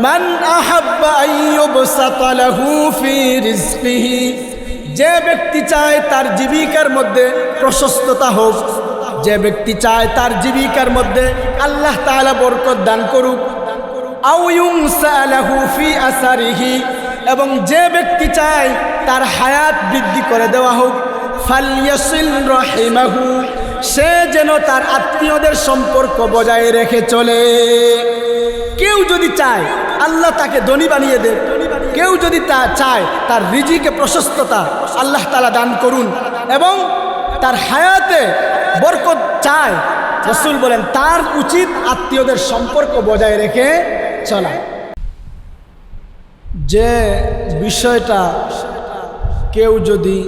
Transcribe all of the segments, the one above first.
মান আহাব্বা আইয়ুবসাতা লাহু ফি রিজকিহি, যে ব্যক্তি চায় তার জীবিকার মধ্যে প্রশস্ততা হোক, যে ব্যক্তি চায় তার জীবিকার মধ্যে আল্লাহ তাআলা বরকত দান করুক, আও ইউনসা লাহু ফি আসারিহি, এবং যে ব্যক্তি চায় তার হায়াত বৃদ্ধি করে দেওয়া হোক, ফালইয়াসিল রাহিমাহু, সে যেন তার আত্মীয়দের সম্পর্ক বজায় রেখে চলে। কেউ যদি চায় আল্লাহ তাকে ধনী বানিয়ে দেয়, কেউ যদি তা চায় তার রিজিকে প্রশস্ততা আল্লাহ তাআলা দান করুন এবং তার হায়াতে বরকত চায়, রাসূল বলেন তার উচিত আত্মীয়দের সম্পর্ক বজায় রেখে চলা। যে বিষয়টা কেউ যদি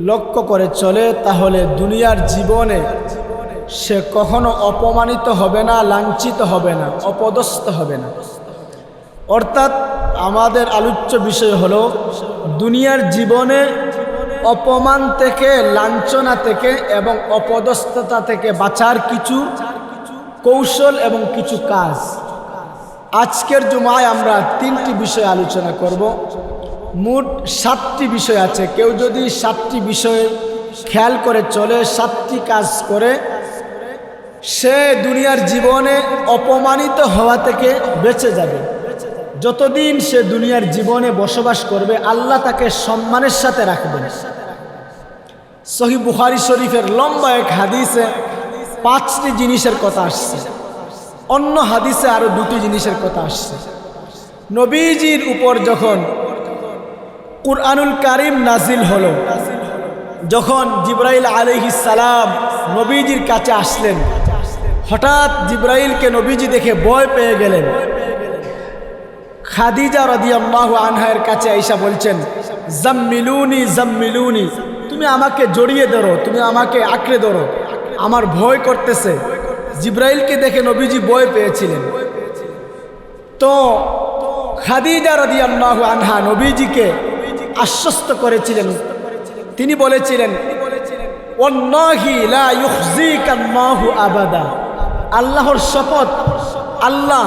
লক্ষ্য করে চলে তাহলে দুনিয়ার জীবনে সে কখনো অপমানিত হবে না, লাঞ্ছিত হবে না, অপদস্থ হবে না। অর্থাৎ আমাদের আলোচ্য বিষয় হলো দুনিয়ার জীবনে অপমান থেকে, লাঞ্ছনা থেকে এবং অপদস্থতা থেকে বাঁচার কিছু কৌশল এবং কিছু কাজ। আজকের জুমায় আমরা 3টি বিষয় আলোচনা করব। মোট 7টি বিষয় আছে। কেউ যদি 7টি বিষয় খেয়াল করে চলে, 7টি কাজ করে, সে দুনিয়ার জীবনে অপমানিত হওয়া থেকে বেঁচে যাবে। যতদিন সে দুনিয়ার জীবনে বসবাস করবে আল্লাহ তাকে সম্মানের সাথে রাখবেন। সহিহ বুখারী শরীফের লম্বা এক হাদিসে 5টি জিনিসের কথা আসছে, অন্য হাদিসে আরো 2টি জিনিসের কথা আসছে। নবীজির উপর যখন কুরআনুল কারীম নাজিল হলো, যখন জিবরাইল আলাইহিস সালাম নবীজির কাছে আসলেন, হঠাৎ জিবরাইলকে নবীজি দেখে ভয় পেয়ে গেলেন। খাদিজা রাদিয়াল্লাহু আনহার কাছে আয়েশা বলছেন, জাম্মিলুনি জাম্মিলুনি, তুমি আমাকে জড়িয়ে ধরো, তুমি আমাকে আঁকড়ে ধরো, আমার ভয় করতেছে। জিবরাইলকে দেখে নবীজি ভয় পেয়েছিলেন। তো খাদিজা রাদিয়াল্লাহু আনহা নবীজিকে আশ্বস্ত করেছিলেন। তিনি বলেছিলেন, ওয়াল্লাহি লা ইউখজিকাল্লাহু আবাদা, আল্লাহর শপথ, আল্লাহ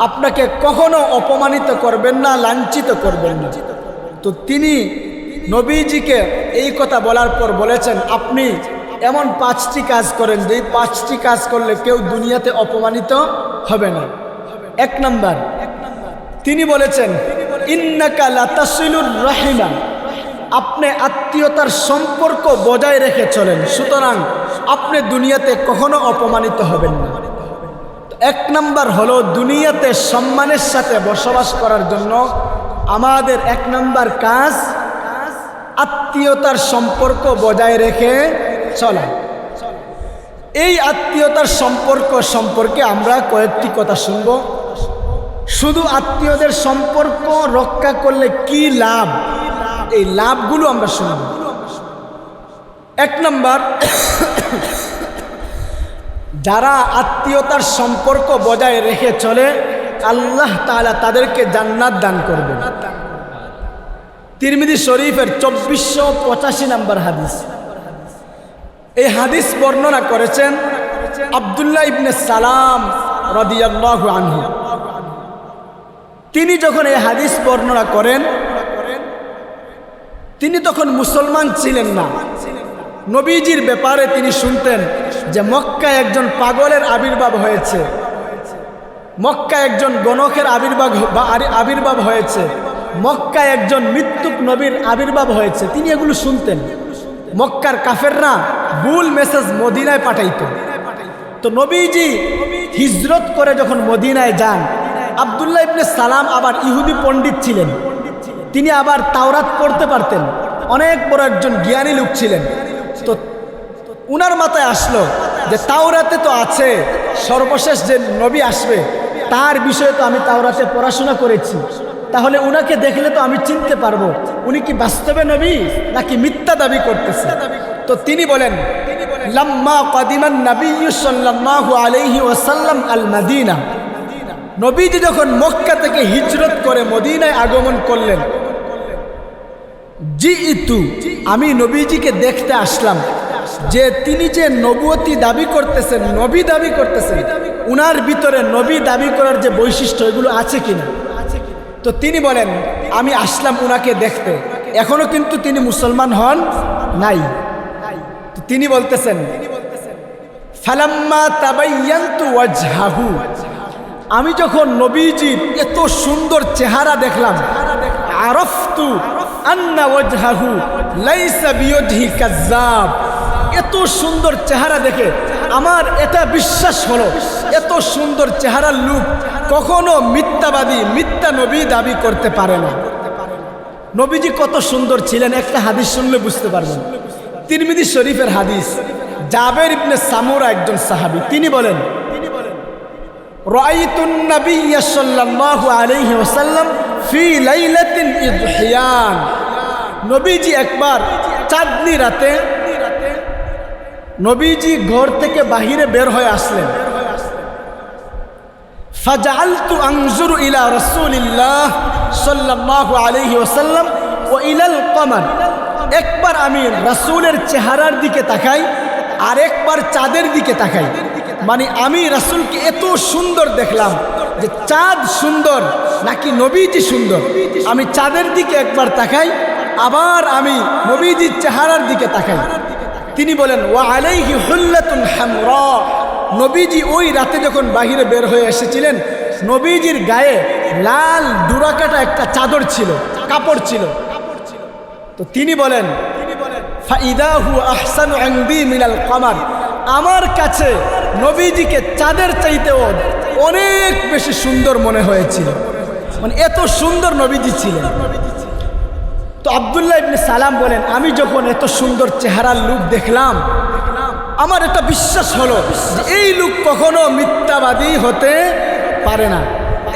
আপনাকে কখনো অপমানিত করবেন না, লাঞ্ছিত করবেন না। তো তিনি নবীজিকে এই কথা বলার পর বলেছেন, আপনি এমন 5টি কাজ করেন যে 5টি কাজ করলে কেউ দুনিয়াতে অপমানিত হবে না। 1 নাম্বার, তিনি বলেছেন, ইন্নাকা লাতাসিলুর রাহিমা, আপনি আত্মীয়তার সম্পর্ক বজায় রেখে চলেন, সুতরাং আপনি দুনিয়াতে কখনো অপমানিত হবেন না। 1 নাম্বার হলো দুনিয়াতে সম্মানের সাথে বসবাস করার জন্য আমাদের 1 নাম্বার কাজ আত্মীয়তার সম্পর্ক বজায় রেখে চলা। এই আত্মীয়তার সম্পর্ক সম্পর্কে আমরা কয়েকটি কথা শুনব। শুধু আত্মীয়দের সম্পর্ক রক্ষা করলে কি লাভ, এই লাভগুলো আমরা শুনব। 1 নাম্বার, যারা আত্মীয়তার সম্পর্ক বজায় রেখে চলে আল্লাহ তাআলা তাদেরকে জান্নাত দান করবেন। তিরমিজি শরীফের 2485 নম্বর হাদিস। এই হাদিস বর্ণনা করেছেন আব্দুল্লাহ ইবনে সালাম রাদিয়াল্লাহু আনহু। তিনি যখন এই হাদিস বর্ণনা করেন, তিনি তখন মুসলমান ছিলেন না। নবীজির ব্যাপারে তিনি শুনতেন যে মক্কায় একজন পাগলের আবির্ভাব হয়েছে, মক্কায় একজন গণকের আবির্ভাব হয়েছে, মক্কায় একজন মৃত্যুক নবীর আবির্ভাব হয়েছে। তিনি এগুলো শুনতেন। মক্কার কাফেররা ভুল মেসেজ মদিনায় পাঠাইত। তো নবীজি হিজরত করে যখন মদিনায় যান, আব্দুল্লাহ ইবনে সালাম আবার ইহুদি পণ্ডিত ছিলেন, তিনি আবার তাওরাত পড়তে পারতেন, অনেক বড় একজন জ্ঞানী লোক ছিলেন। তো উনার মাথায় আসলো যে তাওরাতে তো আছে সর্বশেষ যে নবী আসবে তার বিষয়ে তো আমি তাওরাতে পড়াশোনা করেছি, তাহলে উনাকে দেখলে তো আমি চিনতে পারবো উনি কি বাস্তবে নবী নাকি মিথ্যা দাবি করতেছে। তো তিনি বলেন, লাম্মা কাদিমান নবিয়্যু সাল্লাল্লাহু আলাইহি ওয়াসাল্লাম আল মদিনা, নবীজি যখন মক্কা থেকে হিজরত করে মদিনায় আগমন করলেন, জিইতু, আমি নবীজিকে দেখতে আসলাম যে তিনি যে নবুয়তি দাবি করতেছেন, নবী দাবি করতেছেন, উনার ভিতরে নবী দাবি করার যে বৈশিষ্ট্য এগুলো আছে কিনা। তো তিনি বলেন আমি আসলাম উনাকে দেখতে, এখনো কিন্তু তিনি মুসলমান হন নাই। তো তিনি বলতেছেন ফালাম্মা তাবায়্যানতু ওয়াজহাহু, আমি যখন নবীজির এত সুন্দর চেহারা দেখলাম, আরাফতু আন্না ওয়াজহাহু লাইসা বিওজহি কাযাব, এত সুন্দর চেহারা দেখে আমার এটা বিশ্বাস হলো এত সুন্দর চেহারার লোক কখনো মিথ্যাবাদী মিথ্যা নবী দাবি করতে পারে না। নবীজি কত সুন্দর ছিলেন একটা হাদিস শুনলে বুঝতে পারবেন। তিরমিজি শরীফের হাদিস, জাবের ইবনে সামুরা একজন সাহাবী, তিনি বলেন রাআইতুন নাবিয়্য সাল্লাল্লাহু আলাইহি ওয়াসাল্লাম ফি লাইলাতিন ইযহিয়ান, নবীজি একবার চাঁদনি রাতে নবীজি ঘর থেকে বাহিরে বের হয়ে আসলেন। ফাজআলতু আনজুরু ইলা রাসূলিল্লাহ সাল্লাল্লাহু আলাইহি ওয়াসাল্লাম ওয়া ইলাল কমার, একবার আমি রাসূলের চেহারার দিকে তাকাই আর একবার চাঁদের দিকে তাকাই। মানে আমি রাসূলকে এত সুন্দর দেখলাম যে চাঁদ সুন্দর নাকি নবীজি সুন্দর। আমি চাঁদের দিকে একবার তাকাই, আবার আমি নবীজির চেহারার দিকে তাকাই। তিনি বলেন ওয়া আলাইহি হুল্লাতুন হামরা, নবীজি ওই রাতে যখন বাহিরে বের হয়ে এসেছিলেন নবীজির গায়ে লাল ডুরাকাটা একটা চাদর ছিল, কাপড় ছিল। তো তিনি বলেন ফাইদাহু আহসানু ইনদি মিনাল কমার, আমার কাছে নবীজিকে চাঁদের চাইতেও অনেক বেশি সুন্দর মনে হয়েছিল, মানে এত সুন্দর নবীজি ছিলেন। তো আব্দুল্লাহ ইবনে সালাম বলেন আমি যখন এত সুন্দর চেহারার লোক দেখলাম আমার এটা বিশ্বাস হলো যে এই লোক কখনো মিথ্যাবাদী হতে পারে না,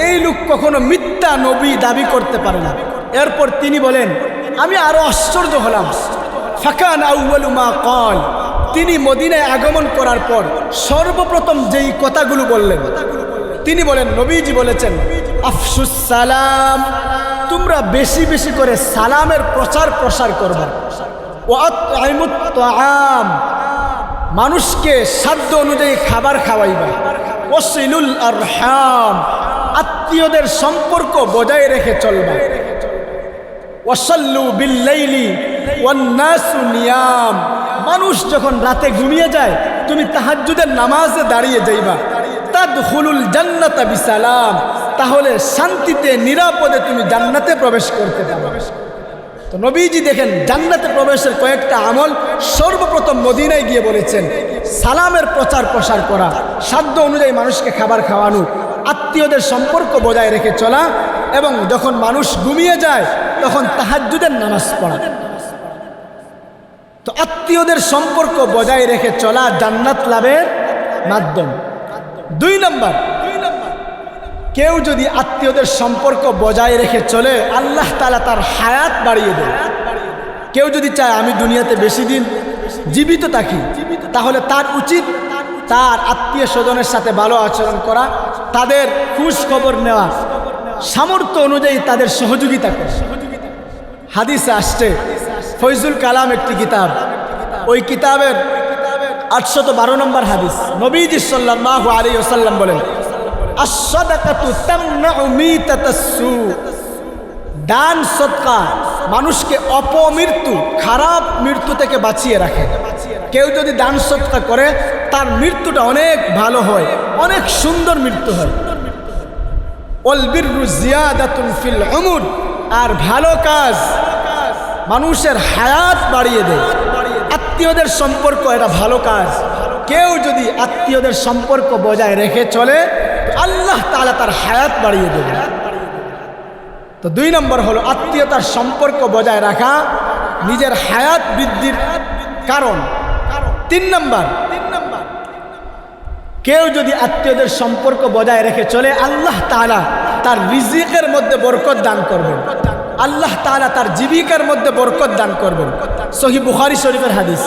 এই লোক কখনো মিথ্যা নবী দাবি করতে পারে না। এরপর তিনি বলেন আমি আরো আশ্চর্য হলাম, ফাকান আউয়ালু মা ক্বাল, তিনি মদিনায় আগমন করার পর সর্বপ্রথম যেই কথাগুলো বললেন তিনি বলেন নবীজি বলেছেন আফশুস সালাম, তোমরা বেশি বেশি করে সালামের প্রচার প্রসার করবে, ওয়া আত'ইমুত তাআম, মানুষকে সাধ্য অনুযায়ী খাবার খাওয়াইবা, ওয়াসিলুল আরহাম, আত্মীয়দের সম্পর্ক বজায় রেখে চলবা, ওয়াসাল্লু বিল্লাইলি ওয়ান নাসু নিয়াম, মানুষ যখন রাতে ঘুমিয়ে যায় তুমি তাহাজ্জুদের নামাজে দাঁড়িয়ে যাইবা, তাদখুলুল জান্নাতা বিসালাম, তাহলে শান্তিতে নিরাপদে তুমি জান্নাতে প্রবেশ করতে পারবে। তো নবীজি দেখেন জান্নাতে প্রবেশের কয়েকটা আমল সর্বপ্রথম মদিনায় গিয়ে বলেছেন, সালামের প্রচার প্রসার করা, সাধ্য অনুযায়ী মানুষকে খাবার খাওয়ানো, আত্মীয়দের সম্পর্ক বজায় রেখে চলা, এবং যখন মানুষ ঘুমিয়ে যায় তখন তাহাজ্জুদের নামাজ পড়া। তো আত্মীয়দের সম্পর্ক বজায় রেখে চলা জান্নাত লাভের মাধ্যম। 2 নম্বর, কেউ যদি আত্মীয়দের সম্পর্ক বজায় রেখে চলে আল্লাহ তাআলা তার হায়াত বাড়িয়ে দেয়। কেউ যদি চায় আমি দুনিয়াতে বেশি দিন জীবিত থাকি তাহলে তার উচিত তার আত্মীয় স্বজনের সাথে ভালো আচরণ করা, তাদের খোঁজ খবর নেওয়া, সামর্থ্য অনুযায়ী তাদের সহযোগিতা করা। হাদিসে আসছে, ফয়জুল কালাম একটি কিতাব, ওই কিতাবের 812 নম্বর হাদিস, নবীজি সাল্লাল্লাহু আলাইহি ওয়াসাল্লাম বলেন আস-সাদাকাতু তামনাউ মিতাতাস-সু, দান সদকা মানুষকে অপমৃত্যু খারাপ মৃত্যু থেকে বাঁচিয়ে রাখে। কেউ যদি দান সদকা করে তার মৃত্যুটা অনেক ভালো হয়, অনেক সুন্দর মৃত্যু হয়। ওয়াল বিররু জিয়াদাতুন ফিল উমর, আর ভালো কাজ মানুষের হায়াত বাড়িয়ে দেয়। আত্মীয়দের সম্পর্ক এটা ভালো কাজ, কেউ যদি আত্মীয়দের সম্পর্ক বজায় রেখে চলে আল্লাহ তাআলা তার হায়াত বাড়িয়ে দেবে। তো 2 নম্বর হলো আত্মীয়তার সম্পর্ক বজায় রাখা নিজের হায়াত বৃদ্ধির কারণ। 3 নম্বর, কেউ যদি আত্মীয়দের সম্পর্ক বজায় রেখে চলে আল্লাহ তাআলা তার রিজিকের মধ্যে বরকত দান করবেন, আল্লাহ তাআলা তার জীবিকার মধ্যে বরকত দান করবেন। সহিহ বুখারী শরীফের হাদিস,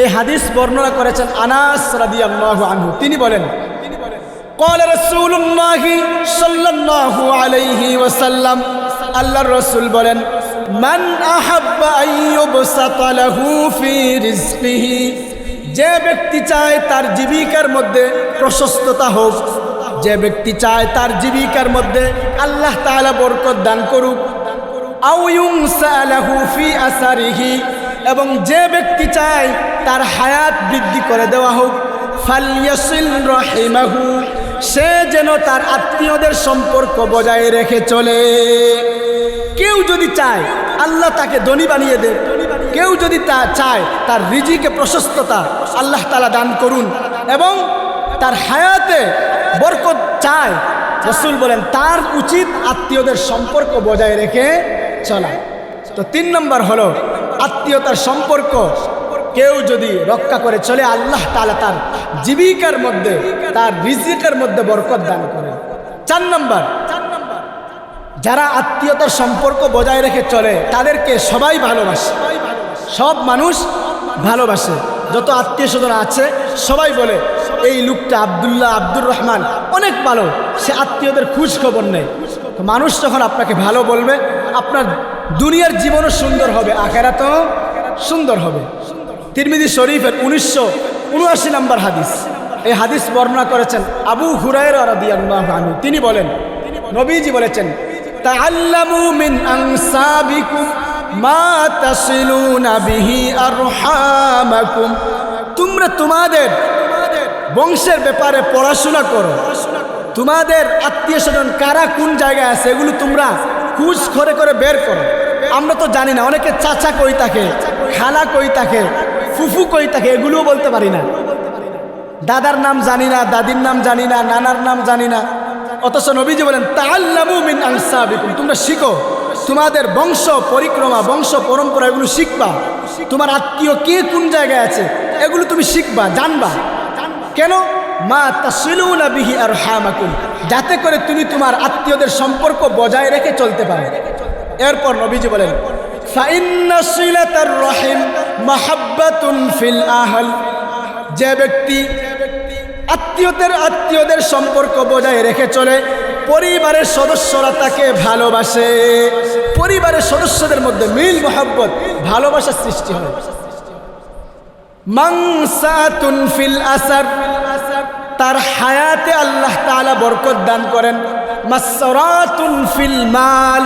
এই হাদিস বর্ণনা করেছেন আনাস রাদিয়াল্লাহু আনহু। তিনি বলেন قال رسول الله صلى الله عليه وسلم, আল্লাহর রাসূল বলেন মান আহাব্বা আন ইউবসাতা লাহু ফি রিজকিহি, যে ব্যক্তি চায় তার জীবিকার মধ্যে প্রশস্ততা হোক, যে ব্যক্তি চায় তার জীবিকার মধ্যে আল্লাহ তাআলা বরকত দান করুক, আও ইউনসা লাহু ফি আসারিহি, এবং যে ব্যক্তি চায় তার হায়াত বৃদ্ধি করে দেওয়া হোক, ফালইয়াসিল রাহিমাহু, সে যেন তার আত্মীয়দের সম্পর্ক বজায় রেখে চলে। কেউ যদি চায় আল্লাহ তাকে ধনী বানিয়ে দেয়, কেউ যদি তা চায় তার রিজিকে প্রশস্ততা আল্লাহ তাআলা দান করুন এবং তার হায়াতে বরকত চায়, রাসূল বলেন তার উচিত আত্মীয়দের সম্পর্ক বজায় রেখে চলা। তো 3 নম্বর হলো আত্মীয়তার সম্পর্ক কেউ যদি রক্ষা করে চলে, আল্লাহ তাআলা তার জীবিকার মধ্যে তার রিজিকের মধ্যে বরকত দান করেন। 4 নম্বর, যারা আত্মীয়তার সম্পর্ক বজায় রেখে চলে তাদেরকে সবাই ভালোবাসে, সব মানুষ ভালোবাসে। যত আত্মীয় স্বজন আছে সবাই বলে এই লোকটা আব্দুল্লাহ, আব্দুর রহমান অনেক ভালো, সে আত্মীয়দের খোঁজ খবর নেয়। তো মানুষ যখন আপনাকে ভালো বলবে, আপনার দুনিয়ার জীবনও সুন্দর হবে, আখিরাতও সুন্দর হবে। তিরমিজি শরীফের 1979 নম্বর হাদিস, এই হাদিস বর্ণনা করেছেন আবু হুরায়রা রাদিয়াল্লাহু আনহু। তিনি বলেন, নবীজি বলেছেন, তাআল্লামু মিন আনসাবিকুম মা তাসিলুনা বিহি আরহামাকুম, তোমরা তোমাদের বংশের ব্যাপারে পড়াশোনা করো, তোমাদের আত্মীয় স্বজন কারা কোন জায়গায় আছে এগুলো তোমরা খোঁজ করে করে বের করো। আমরা তো জানি না, অনেকে চাচা কই থাকে, খালা কই থাকে, ফুফু কই থাকে, এগুলোও বলতে পারি না। দাদার নাম জানি না, দাদির নাম জানি না, নানার নাম জানি না। অথচ নবীজি বলেন তাআল্লামু মিন আনসাবিকুম, তোমরা শিখো, তোমাদের বংশ পরিক্রমা, বংশ পরম্পরা এগুলো শিখবা। তোমার আত্মীয় কে কোন জায়গায় আছে এগুলো তুমি শিখবা, জানবা। কেন? মা তাসিলুনা বিহি আরহামাকুম, যাতে করে তুমি তোমার আত্মীয়দের সম্পর্ক বজায় রেখে চলতে পারো। এরপর নবীজি বলেন, ফাইন্না সিলাতার রহিম মাহাব্বাতুন ফিল আহল, যে ব্যক্তি আত্মীয়দের সম্পর্ক বজায় রেখে চলে, পরিবারের সদস্যরা তাকে ভালোবাসে, পরিবারের সদস্যদের মধ্যে মিল মহব্বত ভালোবাসার সৃষ্টি হয়। মানসাতুন ফিল আসার, তার হায়াতে আল্লাহ তাআলা বরকত দান করেন। মাসরাতুন ফিল মাল,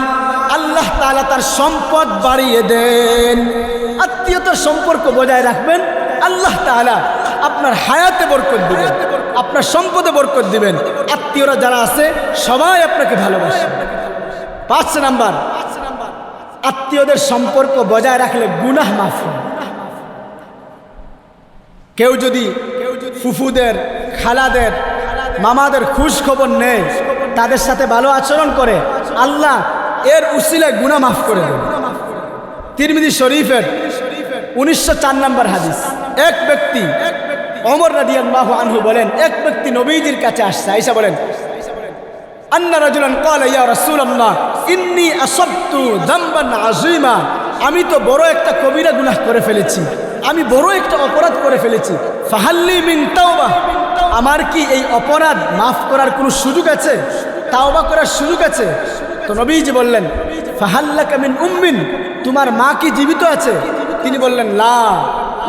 আল্লাহ তাআলা তার সম্পদ বাড়িয়ে দেন। আত্মীয়তার সম্পর্ক বজায় রাখবেন, আল্লাহ তাআলা আপনার হায়াতে বরকত দিবেন, আপনার সম্পদে বরকত দিবেন। আত্মীয়রা যারা আছে সবাই আপনাকে ভালোবাসে। 5 নাম্বার, আত্মীয়দের সম্পর্ক বজায় রাখলে গুনাহ মাফ হয়। কেউ যদি ফুফুদের, খালাদের, মামাদের খোঁজ খবর নেয়, তাদের সাথে ভালো আচরণ করে, আল্লাহ এর উসিলায় গুনাহ মাফ করে দেন। তিরমিজি শরীফের 1904 নম্বর হাদিস, এক ব্যক্তি ওমর রাদিয়াল্লাহু আনহু বলেন, এক ব্যক্তি নবীজির কাছে আসছে, আয়েশা বলেন, আন্না রাজুলান ক্বালা ইয়া রাসূলুল্লাহ ইন্নী আসাবতু যামবান আযীমা, আমি তো বড় একটা কবিরা গুনাহ করে ফেলেছি, আমি বড় একটা অপরাধ করে ফেলেছি। ফাহাল্লি মিন তাওবা, আমার কি এই অপরাধ মাফ করার কোনো সুযোগ আছে, তাওবা করার সুযোগ আছে? তো নবীজি বললেন, ফাহাল্লাকা মিন উম্মিন, তোমার মা কি জীবিত আছে? তিনি বললেন, লা,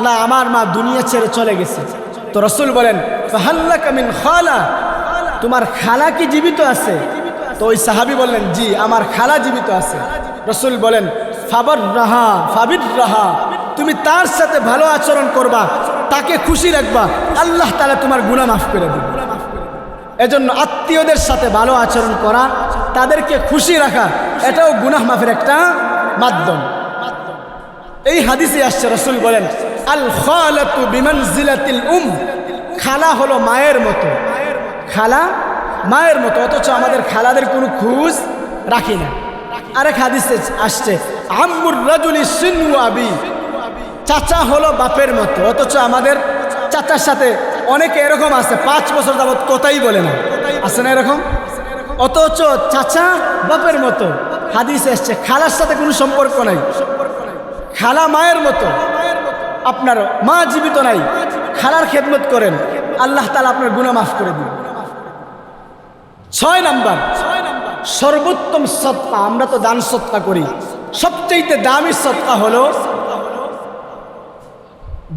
না, আমার মা দুনিয়া ছেড়ে চলে গেছে। তো রাসূল বলেন, ফাহাল্লাকা মিন খালা, তোমার খালা কি জীবিত আছে? তো ওই সাহাবী বললেন, জি, আমার খালা জীবিত আছে। রাসূল বলেন, ফাবিররাহা, তুমি তার সাথে ভালো আচরণ করবা, তাকে খুশি রাখবা, আল্লাহ তাআলা তোমার গুনাহ মাফ করে দিবেন। এজন্য আত্মীয়দের সাথে ভালো আচরণ করা, তাদেরকে খুশি রাখা, এটাও গুনাহ মাফের একটা মাধ্যম। এই হাদিসে আসছে, রাসূল বলেন, আল খালাতু বিমানজিলাতিল খালা হলো মায়ের মতো, খালা মায়ের মতো, অথচ আমাদের খালাদের কোনো খোঁজ রাখি না। আরেক হাদিসে আসছে, আম্মুর রাজুলি সিনু আবি, চাচা হলো বাপের মতো, অথচ আমাদের চাচার সাথে অনেকে এরকম আছে 5 বছর যাবত কথাই বলে না, আছে না এরকম? অথচ চাচা বাপের মতো। হাদিসে আসছে, খালার সাথে কোনো সম্পর্ক নাই, খালা মায়ের মতো। আপনার মা জীবিত নাই, খালার খেদমত করেন, আল্লাহ তাআলা আপনার গুনাহ মাফ করে দিবেন। 6 নাম্বার, সর্বোত্তম সদকা, আমরা তো দান সদকা করি, সবচেয়ে দামি সদকা হলো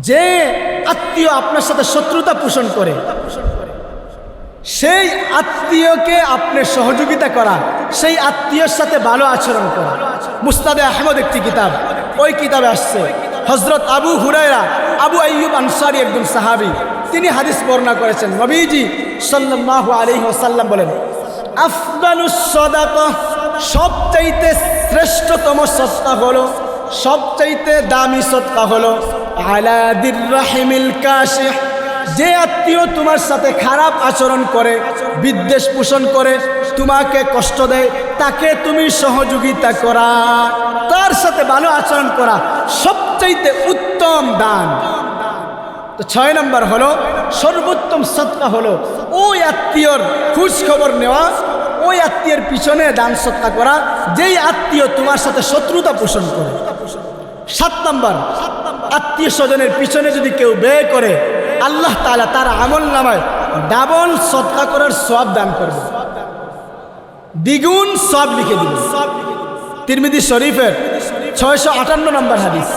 যে আত্মীয় আপনার সাথে শত্রুতা পোষণ করে, সেই আত্মীয়কে আপনি সহযোগিতা করা, সেই আত্মীয়র সাথে ভালো আচরণ করা। মুস্তাদে আহমদ একটি কিতাব, ওই কিতাবে আসছে হযরত আবু হুরায়রা, আবু আইয়ুব আনসারী একজন সাহাবী, তিনি হাদিস বর্ণনা করেছেন। নবীজি সাল্লাল্লাহু আলাইহি ওয়াসাল্লাম বলেন, আফদালুস সাদাকা, সবচাইতে শ্রেষ্ঠতম সদকা হলো, সবচাইতে দামি সদকা হলো আলা দির রাহিমিল কাশিহ, যে আত্মীয় তোমার সাথে খারাপ আচরণ করে, বিদ্বেষ পোষণ করে, তোমাকে কষ্ট দেয়, তাকে তুমি সহযোগিতা করা, তার সাথে ভালো আচরণ করা সবচাইতে উত্তম দান। তো 6 নম্বর হলো সর্বোত্তম সদকা হলো ওই আত্মীয়র খোঁজ খবর নেওয়া, ওই আত্মীয়ের পিছনে দান সদকা করা যেই আত্মীয় তোমার সাথে শত্রুতা পোষণ করে। 7 নম্বর, আত্মীয় স্বজনের পিছনে যদি কেউ ব্যয় করে, আল্লাহ তাআলা তার আমল নামায় ডাবল সদকা করার সওয়াব দান করবে, দ্বিগুণ সওয়াব লিখে দিবে। তিরমিজি শরীফের 658 নম্বর হাদিস,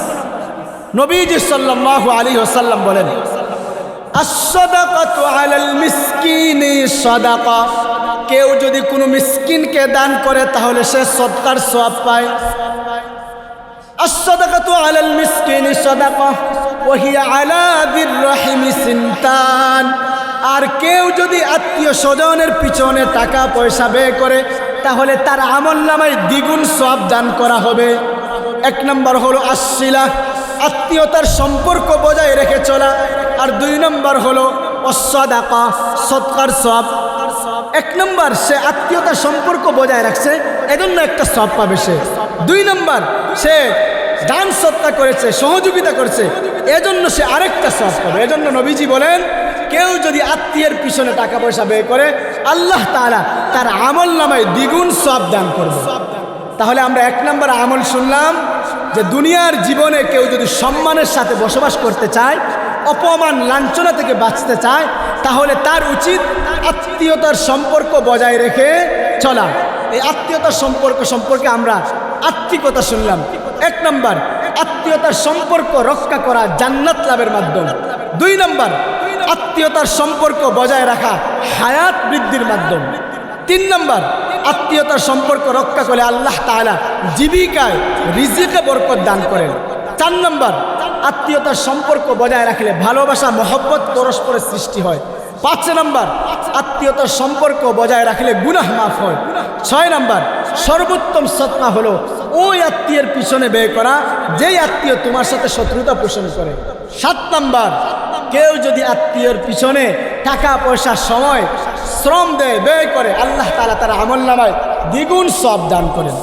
নবীজি সাল্লাল্লাহু আলাইহি ওয়াসাল্লাম বলেন, আস-সাদাকাতু আলাল মিসকিনি সাদাকা, কেউ যদি কোনো মিসকিনকে দান করে তাহলে সে সদকার সওয়াব পায়। আস-সাদাকাতু আলাল মিসকিনি সাদাকা ওয়া হিয়া আলা দির রাহিমি সিনতান, আর কেউ যদি আত্মীয় স্বজনের পিছনে টাকা পয়সা ব্যয় করে তাহলে তার আমলনামায় দ্বিগুণ সওয়াব দান করা হবে। 1 নম্বর হলো আস-সিলা, আত্মীয়তার সম্পর্ক বজায় রেখে চলা, আর 2 নম্বর হলো আস-সাদাকা, সদকার সওয়াব। 1 নম্বর, সে আত্মীয়তার সম্পর্ক বজায় রাখছে, এজন্য একটা সওয়াব পাবে সে। 2 নম্বর, সে দান সদকা করেছে, সহযোগিতা করেছে, এজন্য সে আরেকটা সওয়াব পাবে। এজন্য নবীজি বলেন, কেউ যদি আত্মীয়ের পিছনে টাকা পয়সা ব্যয় করে, আল্লাহ তাআলা তার আমল নামায় দ্বিগুণ সওয়াব দান করবে। তাহলে আমরা 1 নম্বর আমল শুনলাম যে দুনিয়ার জীবনে কেউ যদি সম্মানের সাথে বসবাস করতে চায়, অপমান লাঞ্ছনা থেকে বাঁচতে চায়, তাহলে তার উচিত আত্মীয়তার সম্পর্ক বজায় রেখে চলা। এই আত্মীয়তার সম্পর্ক সম্পর্কে আমরা আত্মিকতা শুনলাম। 1 নম্বর, আত্মীয়তার সম্পর্ক রক্ষা করা জান্নাত লাভের মাধ্যম। 2 নম্বর, আত্মীয়তার সম্পর্ক বজায় রাখা হায়াত বৃদ্ধির মাধ্যম। 3 নম্বর, আত্মীয়তার সম্পর্ক রক্ষা করলে আল্লাহ তাআলা জীবিকায় রিজিকে বরকত দান করেন। 4 নম্বর, আত্মীয়তার সম্পর্ক বজায় রাখলে ভালোবাসা মহব্বত পরস্পরের সৃষ্টি হয়। 5 নম্বর, আত্মীয়তার সম্পর্ক বজায় রাখলে গুনাহ মাফ হয়। 6 নম্বর, সর্বোত্তম সদকা হলো ওই আত্মীয়ের পিছনে ব্যয় করা যেই আত্মীয় তোমার সাথে শত্রুতা পোষণ করে। 7 নম্বর, কেউ যদি আত্মীয়ের পিছনে টাকা পয়সা সময় শ্রম দেয়, ব্যয় করে, আল্লাহ তাআলা তার আমলনামায় দ্বিগুণ সওয়াব দান করেন।